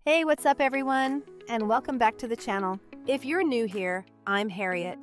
Hey, what's up everyone? And welcome back to the channel. If you're new here, I'm Harriet.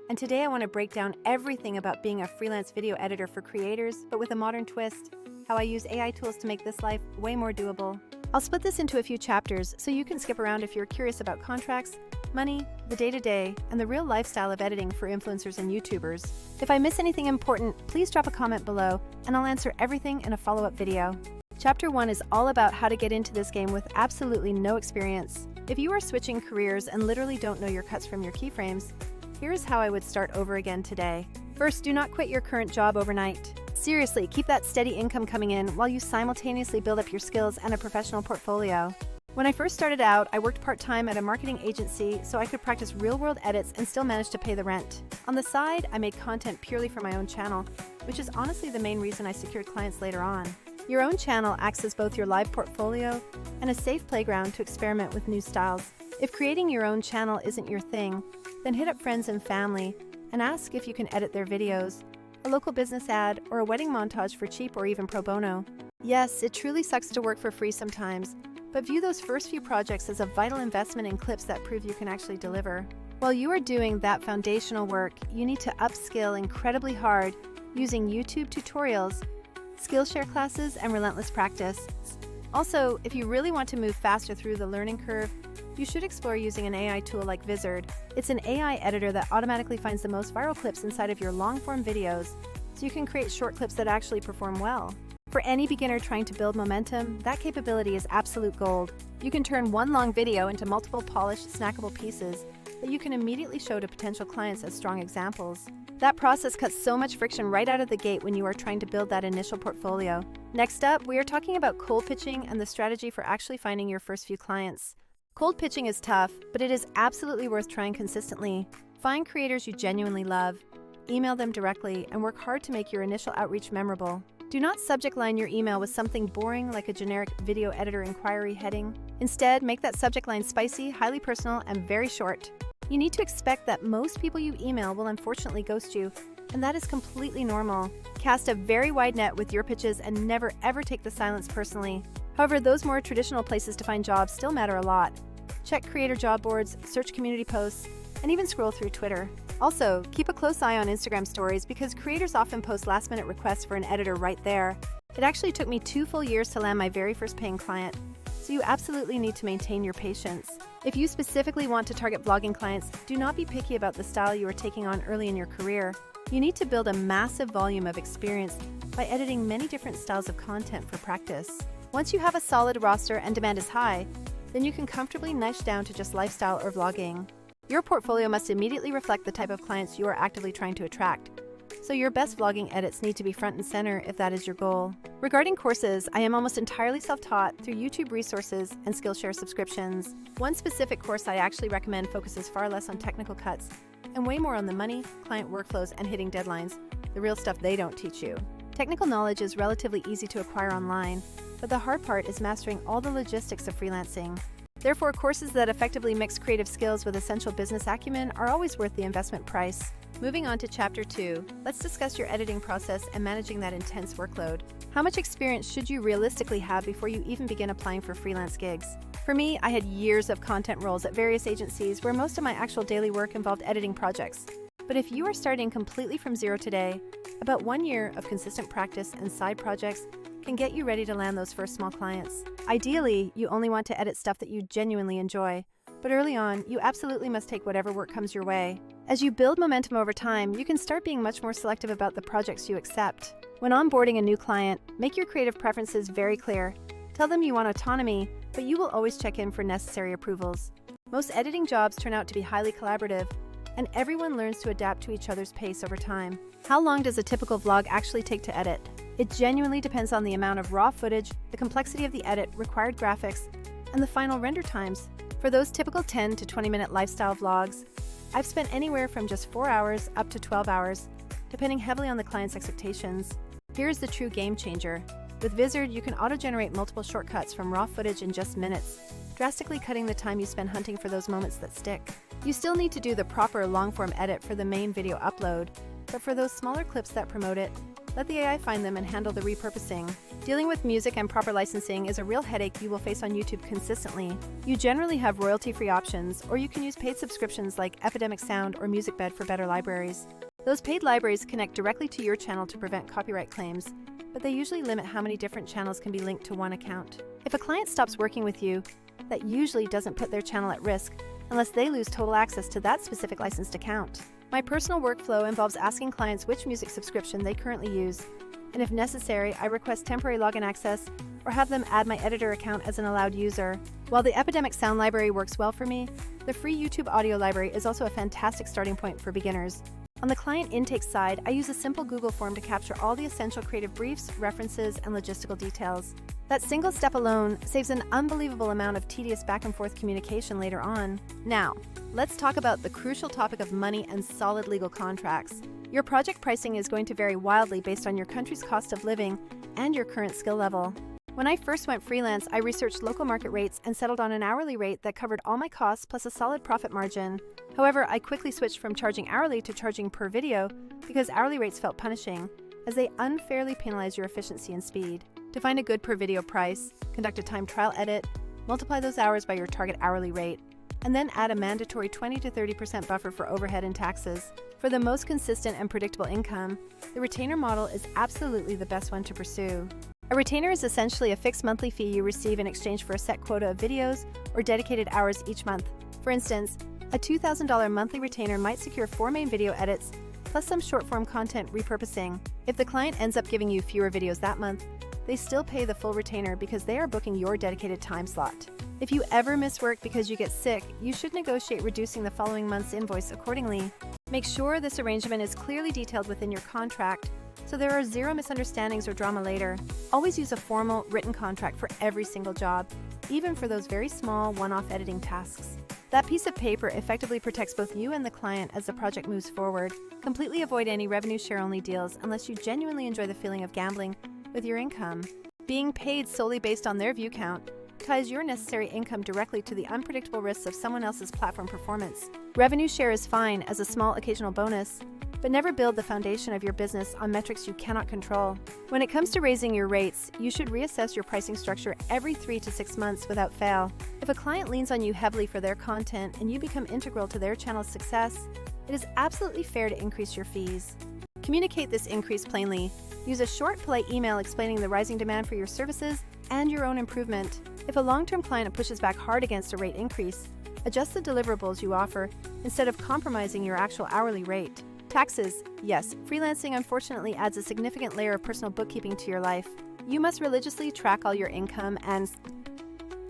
And today I want to break down everything about being a freelance video editor for creators, but with a modern twist. How I use AI tools to make this life way more doable. I'll split this into a few chapters so you can skip around if you're curious about contracts, money, the day-to-day, and the real lifestyle of editing for influencers and YouTubers. If I miss anything important, please drop a comment below, and I'll answer everything in a follow-up video. Chapter 1 is all about how to get into this game with absolutely no experience. If you are switching careers and literally don't know your cuts from your keyframes, here's how I would start over again today. First, do not quit your current job overnight. Seriously, keep that steady income coming in while you simultaneously build up your skills and a professional portfolio. When I first started out, I worked part-time at a marketing agency so I could practice real-world edits and still manage to pay the rent. On the side, I made content purely for my own channel, which is honestly the main reason I secured clients later on. Your own channel acts as both your live portfolio and a safe playground to experiment with new styles. If creating your own channel isn't your thing, then hit up friends and family and ask if you can edit their videos, a local business ad, or a wedding montage for cheap or even pro bono. Yes, it truly sucks to work for free sometimes, but view those first few projects as a vital investment in clips that prove you can actually deliver. While you are doing that foundational work, you need to upskill incredibly hard using YouTube tutorials, Skillshare classes, and relentless practice. Also, if you really want to move faster through the learning curve, you should explore using an AI tool like Vizard. It's an AI editor that automatically finds the most viral clips inside of your long-form videos, so you can create short clips that actually perform well. For any beginner trying to build momentum, that capability is absolute gold. You can turn one long video into multiple polished, snackable pieces that you can immediately show to potential clients as strong examples. That process cuts so much friction right out of the gate when you are trying to build that initial portfolio. Next up, we are talking about cold pitching and the strategy for actually finding your first few clients. Cold pitching is tough, but it is absolutely worth trying consistently. Find creators you genuinely love, email them directly, and work hard to make your initial outreach memorable. Do not subject line your email with something boring like a generic video editor inquiry heading. Instead, make that subject line spicy, highly personal, and very short. You need to expect that most people you email will unfortunately ghost you, and that is completely normal. Cast a very wide net with your pitches and never ever take the silence personally. However, those more traditional places to find jobs still matter a lot. Check creator job boards, search community posts, and even scroll through Twitter. Also, keep a close eye on Instagram stories because creators often post last-minute requests for an editor right there. It actually took me 2 full years to land my very first paying client, so you absolutely need to maintain your patience. If you specifically want to target vlogging clients, do not be picky about the style you are taking on early in your career. You need to build a massive volume of experience by editing many different styles of content for practice. Once you have a solid roster and demand is high, then you can comfortably niche down to just lifestyle or vlogging. Your portfolio must immediately reflect the type of clients you are actively trying to attract, so your best vlogging edits need to be front and center if that is your goal. Regarding courses, I am almost entirely self-taught through YouTube resources and Skillshare subscriptions. One specific course I actually recommend focuses far less on technical cuts and way more on the money, client workflows, and hitting deadlines, the real stuff they don't teach you. Technical knowledge is relatively easy to acquire online, but the hard part is mastering all the logistics of freelancing. Therefore, courses that effectively mix creative skills with essential business acumen are always worth the investment price. Moving on to Chapter 2, let's discuss your editing process and managing that intense workload. How much experience should you realistically have before you even begin applying for freelance gigs? For me, I had years of content roles at various agencies where most of my actual daily work involved editing projects. But if you are starting completely from zero today, about 1 year of consistent practice and side projects can get you ready to land those first small clients. Ideally, you only want to edit stuff that you genuinely enjoy, but early on, you absolutely must take whatever work comes your way. As you build momentum over time, you can start being much more selective about the projects you accept. When onboarding a new client, make your creative preferences very clear. Tell them you want autonomy, but you will always check in for necessary approvals. Most editing jobs turn out to be highly collaborative, and everyone learns to adapt to each other's pace over time. How long does a typical vlog actually take to edit? It genuinely depends on the amount of raw footage, the complexity of the edit, required graphics, and the final render times. For those typical 10 to 20-minute lifestyle vlogs, I've spent anywhere from just 4 hours up to 12 hours, depending heavily on the client's expectations. Here's the true game changer. With Vizard, you can auto-generate multiple shortcuts from raw footage in just minutes, drastically cutting the time you spend hunting for those moments that stick. You still need to do the proper long-form edit for the main video upload, but for those smaller clips that promote it, let the AI find them and handle the repurposing. Dealing with music and proper licensing is a real headache you will face on YouTube consistently. You generally have royalty-free options, or you can use paid subscriptions like Epidemic Sound or MusicBed for better libraries. Those paid libraries connect directly to your channel to prevent copyright claims, but they usually limit how many different channels can be linked to one account. If a client stops working with you, that usually doesn't put their channel at risk unless they lose total access to that specific licensed account. My personal workflow involves asking clients which music subscription they currently use, and if necessary, I request temporary login access or have them add my editor account as an allowed user. While the Epidemic Sound library works well for me, the free YouTube audio library is also a fantastic starting point for beginners. On the client intake side, I use a simple Google form to capture all the essential creative briefs, references, and logistical details. That single step alone saves an unbelievable amount of tedious back and forth communication later on. Now, let's talk about the crucial topic of money and solid legal contracts. Your project pricing is going to vary wildly based on your country's cost of living and your current skill level. When I first went freelance, I researched local market rates and settled on an hourly rate that covered all my costs plus a solid profit margin. However, I quickly switched from charging hourly to charging per video because hourly rates felt punishing, as they unfairly penalize your efficiency and speed. To find a good per video price, conduct a time trial edit, multiply those hours by your target hourly rate, and then add a mandatory 20 to 30% buffer for overhead and taxes. For the most consistent and predictable income, the retainer model is absolutely the best one to pursue. A retainer is essentially a fixed monthly fee you receive in exchange for a set quota of videos or dedicated hours each month. For instance, a $2,000 monthly retainer might secure 4 main video edits, plus some short-form content repurposing. If the client ends up giving you fewer videos that month, they still pay the full retainer because they are booking your dedicated time slot. If you ever miss work because you get sick, you should negotiate reducing the following month's invoice accordingly. Make sure this arrangement is clearly detailed within your contract, so there are zero misunderstandings or drama later. Always use a formal, written contract for every single job, even for those very small, one-off editing tasks. That piece of paper effectively protects both you and the client as the project moves forward. Completely avoid any revenue share-only deals unless you genuinely enjoy the feeling of gambling with your income. Being paid solely based on their view count ties your necessary income directly to the unpredictable risks of someone else's platform performance. Revenue share is fine as a small occasional bonus, but never build the foundation of your business on metrics you cannot control. When it comes to raising your rates, you should reassess your pricing structure every 3 to 6 months without fail. If a client leans on you heavily for their content and you become integral to their channel's success, it is absolutely fair to increase your fees. Communicate this increase plainly. Use a short, polite email explaining the rising demand for your services and your own improvement. If a long-term client pushes back hard against a rate increase, adjust the deliverables you offer instead of compromising your actual hourly rate. Taxes. Yes, freelancing unfortunately adds a significant layer of personal bookkeeping to your life. You must religiously track all your income and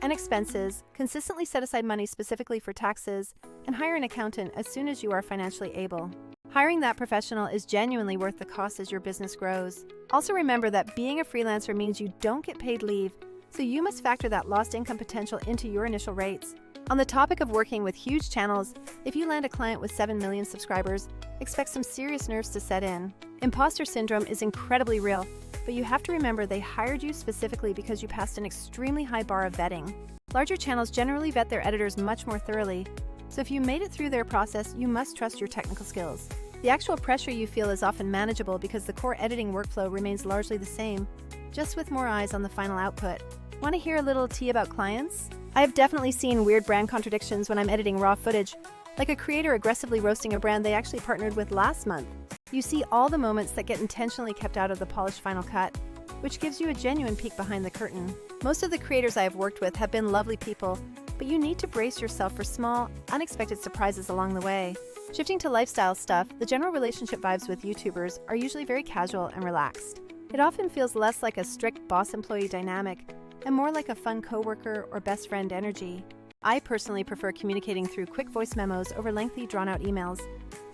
expenses, consistently set aside money specifically for taxes, and hire an accountant as soon as you are financially able. Hiring that professional is genuinely worth the cost as your business grows. Also remember that being a freelancer means you don't get paid leave, so you must factor that lost income potential into your initial rates. On the topic of working with huge channels, if you land a client with 7 million subscribers, expect some serious nerves to set in. Imposter syndrome is incredibly real, but you have to remember they hired you specifically because you passed an extremely high bar of vetting. Larger channels generally vet their editors much more thoroughly, so if you made it through their process, you must trust your technical skills. The actual pressure you feel is often manageable because the core editing workflow remains largely the same, just with more eyes on the final output. Want to hear a little tea about clients? I have definitely seen weird brand contradictions when I'm editing raw footage, like a creator aggressively roasting a brand they actually partnered with last month. You see all the moments that get intentionally kept out of the polished final cut, which gives you a genuine peek behind the curtain. Most of the creators I have worked with have been lovely people, but you need to brace yourself for small, unexpected surprises along the way. Shifting to lifestyle stuff, the general relationship vibes with YouTubers are usually very casual and relaxed. It often feels less like a strict boss-employee dynamic and more like a fun coworker or best friend energy. I personally prefer communicating through quick voice memos over lengthy, drawn-out emails,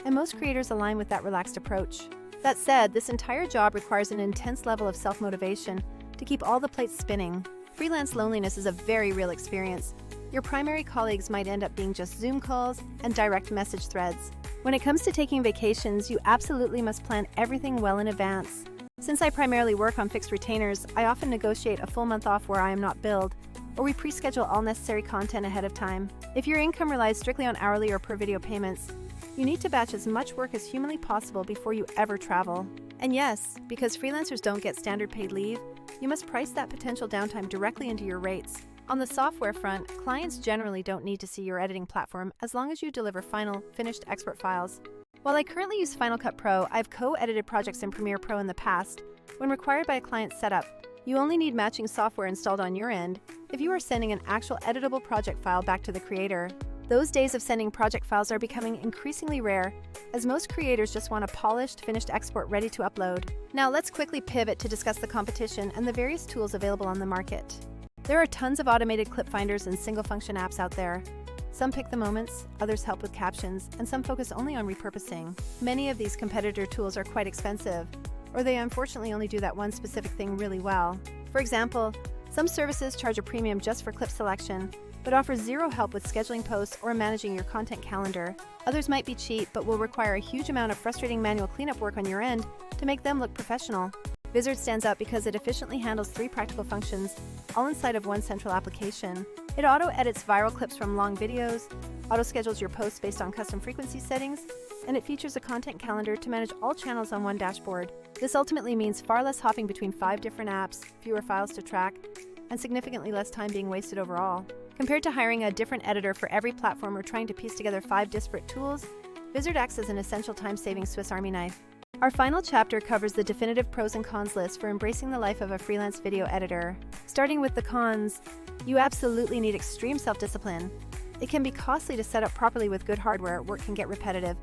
and most creators align with that relaxed approach. That said, this entire job requires an intense level of self-motivation to keep all the plates spinning. Freelance loneliness is a very real experience. Your primary colleagues might end up being just Zoom calls and direct message threads. When it comes to taking vacations, you absolutely must plan everything well in advance. Since I primarily work on fixed retainers, I often negotiate a full month off where I am not billed, or we pre-schedule all necessary content ahead of time. If your income relies strictly on hourly or per video payments, you need to batch as much work as humanly possible before you ever travel. And yes, because freelancers don't get standard paid leave, you must price that potential downtime directly into your rates. On the software front, clients generally don't need to see your editing platform as long as you deliver final, finished export files. While I currently use Final Cut Pro, I've co-edited projects in Premiere Pro in the past. When required by a client's setup, you only need matching software installed on your end if you are sending an actual editable project file back to the creator. Those days of sending project files are becoming increasingly rare, as most creators just want a polished, finished export ready to upload. Now let's quickly pivot to discuss the competition and the various tools available on the market. There are tons of automated clip finders and single-function apps out there. Some pick the moments, others help with captions, and some focus only on repurposing. Many of these competitor tools are quite expensive, or they unfortunately only do that one specific thing really well. For example, some services charge a premium just for clip selection, but offer zero help with scheduling posts or managing your content calendar. Others might be cheap, but will require a huge amount of frustrating manual cleanup work on your end to make them look professional. Vizard stands out because it efficiently handles 3 practical functions, all inside of one central application. It auto-edits viral clips from long videos, auto-schedules your posts based on custom frequency settings, and it features a content calendar to manage all channels on one dashboard. This ultimately means far less hopping between 5 different apps, fewer files to track, and significantly less time being wasted overall. Compared to hiring a different editor for every platform or trying to piece together 5 disparate tools, Vizard acts as an essential time-saving Swiss Army knife. Our final chapter covers the definitive pros and cons list for embracing the life of a freelance video editor. Starting with the cons, you absolutely need extreme self-discipline. It can be costly to set up properly with good hardware, work can get repetitive,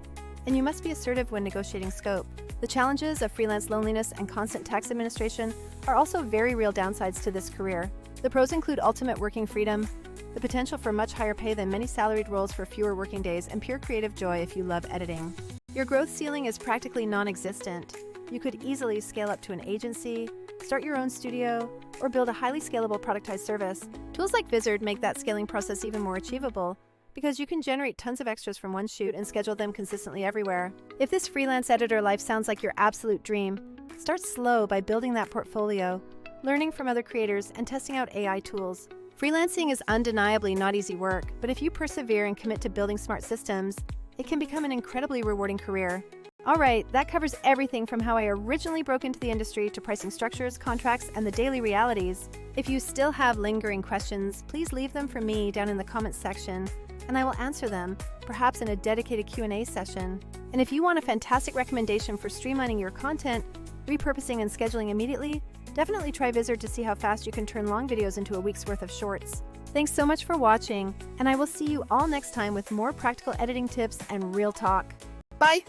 and you must be assertive when negotiating scope. The challenges of freelance loneliness and constant tax administration are also very real downsides to this career. The pros include ultimate working freedom, the potential for much higher pay than many salaried roles for fewer working days, and pure creative joy if you love editing. Your growth ceiling is practically non-existent. You could easily scale up to an agency, start your own studio, or build a highly scalable productized service. Tools like Vizard make that scaling process even more achievable because you can generate tons of extras from one shoot and schedule them consistently everywhere. If this freelance editor life sounds like your absolute dream, start slow by building that portfolio, learning from other creators, and testing out AI tools. Freelancing is undeniably not easy work, but if you persevere and commit to building smart systems, it can become an incredibly rewarding career. Alright, that covers everything from how I originally broke into the industry to pricing structures, contracts, and the daily realities. If you still have lingering questions, please leave them for me down in the comments section, and I will answer them, perhaps in a dedicated Q&A session. And if you want a fantastic recommendation for streamlining your content, repurposing and scheduling immediately, definitely try Vizard to see how fast you can turn long videos into a week's worth of shorts. Thanks so much for watching, and I will see you all next time with more practical editing tips and real talk. Bye!